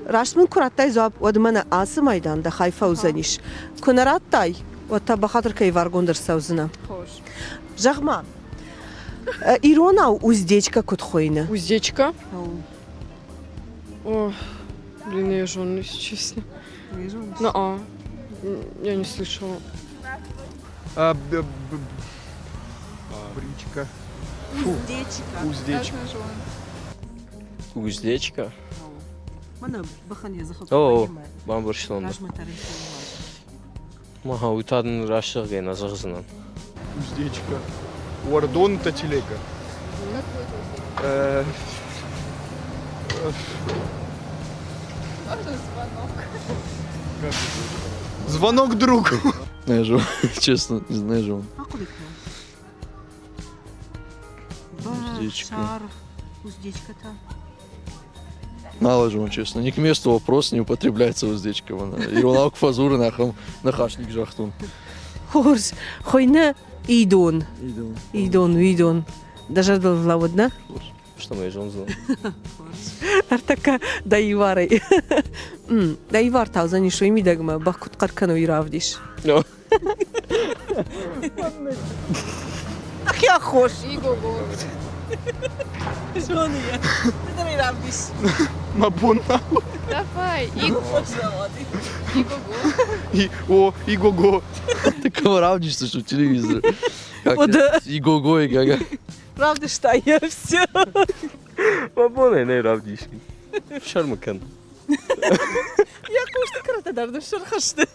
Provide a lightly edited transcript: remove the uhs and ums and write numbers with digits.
راشمن كراتاي زاب ودمنا آسي ميدان ده خايفة وزنيش كنرات تاي وتا بخاطر كي варгондер سوزنا Хош. جغما إيرونا уздечка кутхойна Уздечка? О, блин, я жжён, если честно. Я не слышала. Бричка. уздечка Уздечка? مانا بخانية زخط О, ben Barcelona. Рашмы тарихи Maha utadın raşıq gene zığızla. Уздечка. Уардон Тателека. Звонок другу. Не живу, честно, не знаю, живу. Уздечка. Шар уздечка-то Мало живу, честно. Не к месту вопрос, не употребляется уздечка. Иронал фазуры нахашник жахтун. خورس خوينا إيدون إيدون даже влаводна Что мы ежон знал? артака дайварай дайвар тавзани шо ими дагма бахкут қаркану иравдиш No. ах я хош Иго-го. шо не ты иравдиш Мабуна. Давай, Иго-го. Иго-го. Ты кого равнишься, что в телевизоре? Как Вот я? да. И-го-го, и га-га. правда что я все Babana ne ravdişkin? Şarmıkan. я кушта карата дардым шархашты